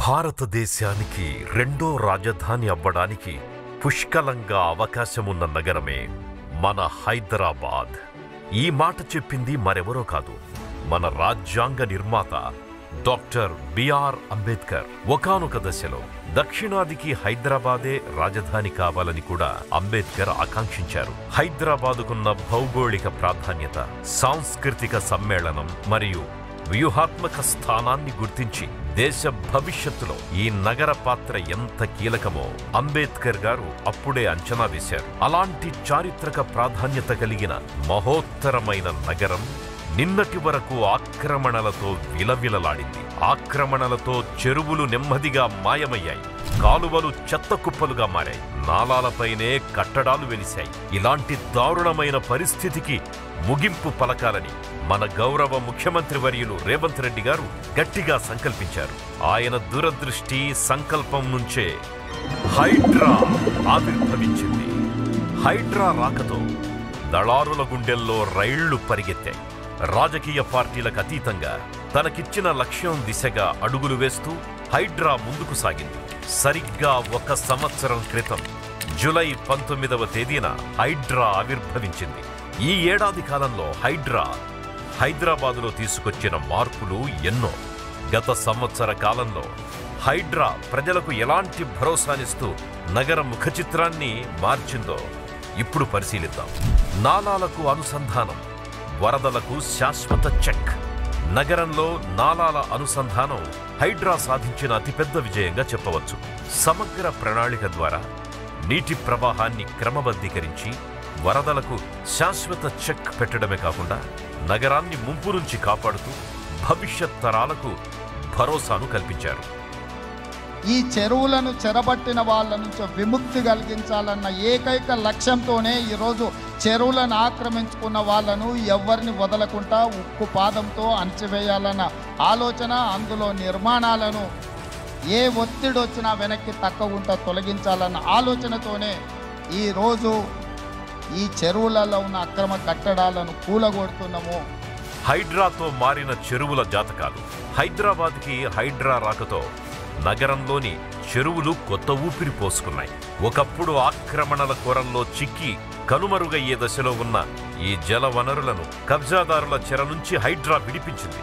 భారతదేశానికి రెండో రాజధాని అవ్వడానికి పుష్కలంగా అవకాశమున్న నగరమే మన హైదరాబాద్. ఈ మాట చెప్పింది మరెవరో కాదు, మన రాజ్యాంగ నిర్మాత డాక్టర్ బిఆర్ అంబేద్కర్. ఒకానొక దశలో దక్షిణాదికి హైదరాబాదే రాజధాని కావాలని కూడా అంబేద్కర్ ఆకాంక్షించారు. హైదరాబాదుకున్న భౌగోళిక ప్రాధాన్యత, సాంస్కృతిక సమ్మేళనం మరియు వ్యూహాత్మక స్థానాన్ని గుర్తించి దేశ భవిష్యత్తులో ఈ నగర పాత్ర ఎంత కీలకమో అంబేద్కర్ గారు అప్పుడే అంచనా వేశారు. అలాంటి చారిత్రక ప్రాధాన్యత కలిగిన మహోత్తరమైన నగరం నిన్నటి వరకు ఆక్రమణలతో విలవిలలాడింది. ఆక్రమణలతో చెరువులు నెమ్మదిగా మాయమయ్యాయి, కాలువలు చెత్త కుప్పలుగా మారాయి, నాలాలపైనే కట్టడాలు వెలిశాయి. ఇలాంటి దారుణమైన పరిస్థితికి ముగింపు పలకాలని మన గౌరవ ముఖ్యమంత్రి వర్యులు రేవంత్ రెడ్డి గారు గట్టిగా సంకల్పించారు. ఆయన దూరదృష్టి సంకల్పం నుంచే హైడ్రా ఆవిర్భవించింది. హైడ్రా రాకతో దళారుల గుండెల్లో రైళ్లు పరిగెత్తాయి. రాజకీయ పార్టీలకు అతీతంగా తనకిచ్చిన లక్ష్యం దిశగా అడుగులు వేస్తూ హైడ్రా ముందుకు సాగింది. సరిగ్గా 1 సంవత్సరం క్రితం జూలై 19వ తేదీన హైడ్రా ఆవిర్భవించింది. ఈ ఏడాది కాలంలో హైడ్రా హైదరాబాదులో తీసుకొచ్చిన మార్పులు ఎన్నో. గత సంవత్సర కాలంలో హైడ్రా ప్రజలకు ఎలాంటి భరోసానిస్తూ నగర ముఖచిత్రాన్ని మార్చిందో ఇప్పుడు పరిశీలిద్దాం. నాలాలకు అనుసంధానం, వరదలకు శాశ్వత చెక్. నగరంలో నాలాల అనుసంధానం హైడ్రా సాధించిన అతిపెద్ద విజయంగా చెప్పవచ్చు. సమగ్ర ప్రణాళిక ద్వారా నీటి ప్రవాహాన్ని క్రమబద్ధీకరించి వరదలకు శాశ్వత చెక్ పెట్టడమే కాకుండా నగరాన్ని ముంపు నుంచి కాపాడుతూ భవిష్యత్ తరాలకు భరోసాను కల్పించారు. ఈ చెరువులను చెరబట్టిన వాళ్ళ నుంచి విముక్తి కలిగించాలన్న ఏకైక లక్ష్యంతోనే ఈరోజు చెరువులను ఆక్రమించుకున్న వాళ్ళను ఎవరిని వదలకుండా ఉక్కు పాదంతో అణచివేయాలన్న ఆలోచన, అందులో నిర్మాణాలను ఏ ఒత్తిడి వచ్చినా వెనక్కి తక్కకుండా తొలగించాలన్న ఆలోచనతోనే ఈరోజు ఈ చెరువులలో ఉన్న అక్రమ కట్టడాలను కూలగొడుతున్నాము. హైడ్రాతో మారిన చెరువుల జాతకాలు. హైదరాబాద్కి హైడ్రా రాకతో నగరంలోని చెరువులు కొత్త ఊపిరి పోసుకున్నాయి. ఒకప్పుడు ఆక్రమణల కొరల్లో చిక్కి కనుమరుగయ్యే దశలో ఉన్న ఈ జల వనరులను కబ్జాదారుల చెర నుంచి హైడ్రా విడిపించింది.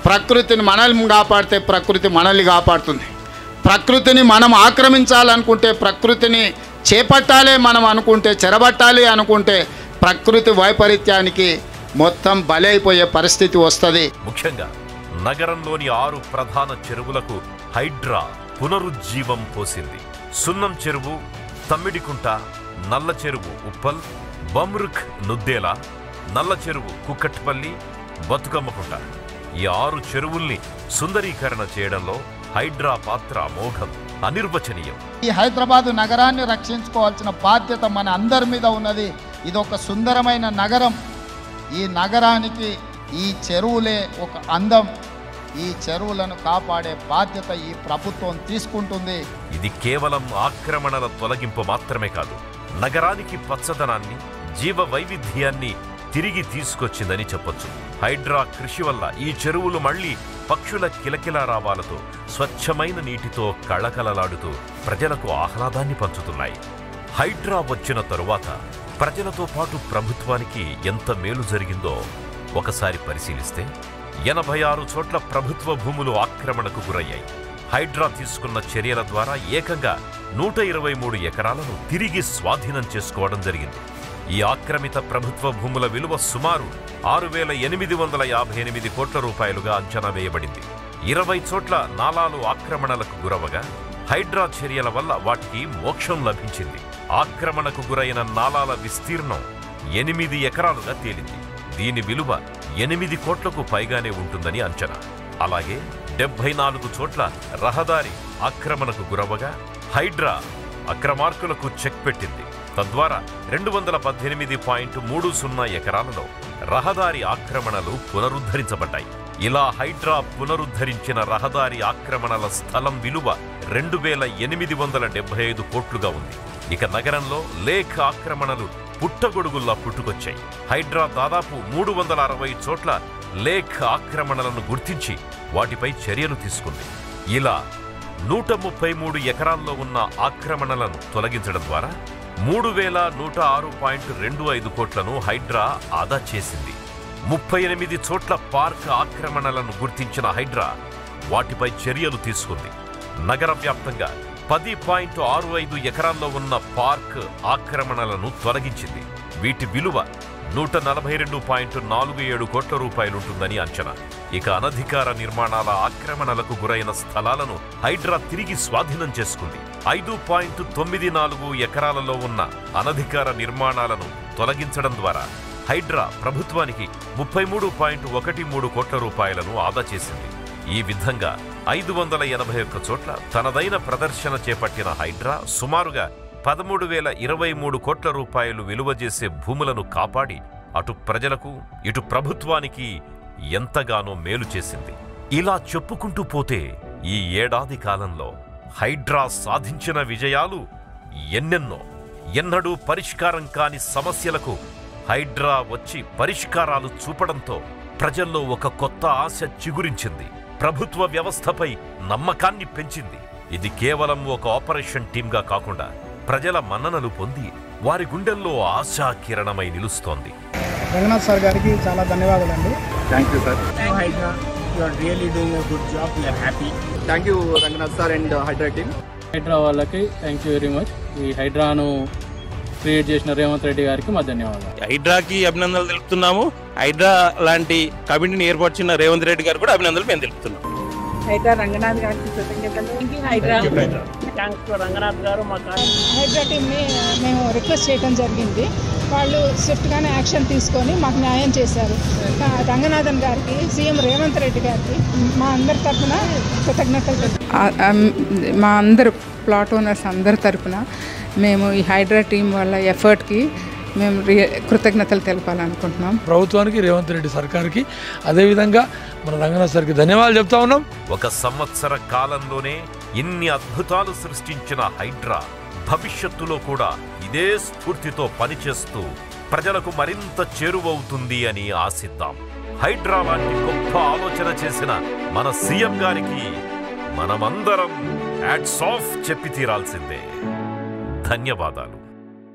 ప్రకృతిని మనల్ని కాపాడితే ప్రకృతి మనల్ని కాపాడుతుంది. ప్రకృతిని మనం ఆక్రమించాలనుకుంటే, ప్రకృతిని చేపట్టాలి మనం అనుకుంటే, చెరబట్టాలి అనుకుంటే ప్రకృతి వైపరీత్యానికి మొత్తం బలైపోయే పరిస్థితి వస్తుంది. ముఖ్యంగా నగరంలోని 6 ప్రధాన చెరువులకు హైడ్రా పునరుజ్జీవం పోసింది. సున్నం చెరువు, తమ్మిడికుంట, నల్ల చెరువు ఉప్పల్, బమ్రుక్ నుద్దేలా, నల్ల చెరువు కుక్కట్పల్లి, బతుకమ్మకుంట. ఈ 6 చెరువుల్ని సుందరీకరణ చేయడంలో హైడ్రా పాత్ర అమోఘం, అనిర్వచనీయం. ఈ హైదరాబాదు నగరాన్ని రక్షించుకోవాల్సిన బాధ్యత మన అందరి మీద ఉన్నది. ఇది ఒక సుందరమైన నగరం. ఈ నగరానికి ఈ చెరువులే ఒక అందం. ఈ చెరువులను కాపాడే బాధ్యత ఈ ప్రభుత్వం తీసుకుంటుంది. ఇది కేవలం ఆక్రమణల తొలగింపు మాత్రమే కాదు, నగరానికి పచ్చదనాన్ని, జీవ వైవిధ్యాన్ని తిరిగి తీసుకొచ్చిందని చెప్పొచ్చు. హైడ్రా కృషి వల్ల ఈ చెరువులు మళ్లీ పక్షుల కిలకిలారావాలతో, స్వచ్ఛమైన నీటితో కళకళలాడుతూ ప్రజలకు ఆహ్లాదాన్ని పంచుతున్నాయి. హైడ్రా వచ్చిన తరువాత ప్రజలతో పాటు ప్రభుత్వానికి ఎంత మేలు జరిగిందో ఒకసారి పరిశీలిస్తే 86 చోట్ల ప్రభుత్వ భూములు ఆక్రమణకు గురయ్యాయి. హైడ్రా తీసుకున్న చర్యల ద్వారా ఏకంగా 123 ఎకరాలను తిరిగి స్వాధీనం చేసుకోవడం జరిగింది. ఈ ఆక్రమిత ప్రభుత్వ భూముల విలువ సుమారు 6,858 కోట్ల రూపాయలుగా అంచనా వేయబడింది. 20 చోట్ల నాలాలు ఆక్రమణలకు గురవగా హైడ్రా చర్యల వల్ల వాటికి మోక్షం లభించింది. ఆక్రమణకు గురైన నాలాల విస్తీర్ణం 8 ఎకరాలుగా తేలింది. దీని విలువ 8 కోట్లకు పైగానే ఉంటుందని అంచనా. అలాగే 74 చోట్ల రహదారి ఆక్రమణకు గురవగా హైడ్రా అక్రమార్కులకు చెక్ పెట్టింది. తద్వారా 218.30 ఎకరాలలో రహదారి ఆక్రమణలు పునరుద్ధరించబడ్డాయి. ఇలా హైడ్రా పునరుద్ధరించిన రహదారి ఆక్రమణల స్థలం విలువ 2,875 కోట్లుగా ఉంది. ఇక నగరంలో లేక్ ఆక్రమణలు పుట్టగొడుగుల్లా పుట్టుకొచ్చాయి. హైడ్రా దాదాపు 360 చోట్ల లేక్ ఆక్రమణలను గుర్తించి వాటిపై చర్యలు తీసుకుంది. ఇలా 133 ఎకరాల్లో ఉన్న ఆక్రమణలను తొలగించడం ద్వారా 3106.25 కోట్లను హైడ్రా ఆదా చేసింది. 38 చోట్ల పార్క్ ఆక్రమణలను గుర్తించిన హైడ్రా వాటిపై చర్యలు తీసుకుంది. నగర వ్యాప్తంగా 10.65 ఎకరాల్లో ఉన్న పార్క్ ఆక్రమణలను తొలగించింది. వీటి విలువ 142.47 కోట్ల రూపాయలుంటుందని అంచనా. ఇక అనధికార నిర్మాణాల ఆక్రమణలకు గురైన స్థలాలను హైడ్రా తిరిగి స్వాధీనం చేసుకుంది. 5.94 ఎకరాలలో ఉన్న అనధికార నిర్మాణాలను తొలగించడం ద్వారా హైడ్రా ప్రభుత్వానికి 33.13 కోట్ల రూపాయలను ఆదా చేసింది. ఈ విధంగా 581 చోట్ల తనదైన ప్రదర్శన చేపట్టిన హైడ్రా సుమారుగా 13,023 కోట్ల రూపాయలు విలువ చేసే భూములను కాపాడి అటు ప్రజలకు ఇటు ప్రభుత్వానికి ఎంతగానో మేలు చేసింది. ఇలా చెప్పుకుంటూ పోతే ఈ ఏడాది కాలంలో హైడ్రా సాధించిన విజయాలు ఎన్నెన్నో. ఎన్నడూ పరిష్కారం కాని సమస్యలకు హైడ్రా వచ్చి పరిష్కారాలు చూపడంతో ప్రజల్లో ఒక కొత్త ఆశ చిగురించింది. ప్రభుత్వ వ్యవస్థపై నమ్మకాన్ని పెంచింది. ఇది కేవలం ఒక ఆపరేషన్ టీమ్గా కాకుండా ప్రజల మన్ననలు పొంది వారి గుండెల్లో ఆశా కిరణమై నిలుస్తోంది. రంగనాథ్ సార్ గారికి చాలా ధన్యవాదాలండి. Thank you sir. Hydra, you are really doing a good job. We are happy. Thank you Ranganath sir and Hydra team. Hydra వాళ్ళకి థ్యాంక్ యూ వెరీ మచ్. ఈ హైడ్రాను క్రియేట్ చేసిన రేవంత్ రెడ్డి గారికి మా ధన్యవాదాలు. హైడ్రాకి అభినందనలు తెలుపుతున్నాము. హైడ్రా లాంటి కమిటీని ఏర్పరిచిన రేవంత్ రెడ్డి గారు కూడా అభినందనలు మేము తెలుపుతున్నాం. హైడ్రా రంగనాథ్ గారికి కృతజ్ఞతలు. హైడ్రా థ్యాంక్స్ టు రంగనాథ్ గారు. హైడ్రా టీమ్ని మేము రిక్వెస్ట్ చేయడం జరిగింది. వాళ్ళు స్విఫ్ట్గానే యాక్షన్ తీసుకొని మాకు న్యాయం చేశారు. రంగనాథన్ గారికి, సీఎం రేవంత్ రెడ్డి గారికి మా అందరి తరఫున కృతజ్ఞతలు. మా అందరు ప్లాట్ ఓనర్స్ అందరి తరఫున మేము ఈ హైడ్రా టీం వాళ్ళ ఎఫర్ట్కి మేము కృతజ్ఞతలు తెలపాలనుకుంటున్నాం. ప్రభుత్వానికి, రేవంత్ రెడ్డి సర్కార్కి, అదేవిధంగా మన రంగనాథ్ సార్కి ధన్యవాదాలు చెప్తా ఉన్నాం. ఒక సంవత్సర కాలంలోనే ఇన్ని అద్భుతాలు సృష్టించిన హైడ్రా భవిష్యత్తులో కూడా ఇదే స్ఫూర్తితో పనిచేస్తూ ప్రజలకు మరింత చేరువవుతుంది అని ఆశిద్దాం. హైడ్రా లాంటి గొప్ప ఆలోచన చేసిన మన సీఎం గారికి మనమందరం హ్యాట్స్ ఆఫ్ చెప్పి తీరాల్సిందే. ధన్యవాదాలు.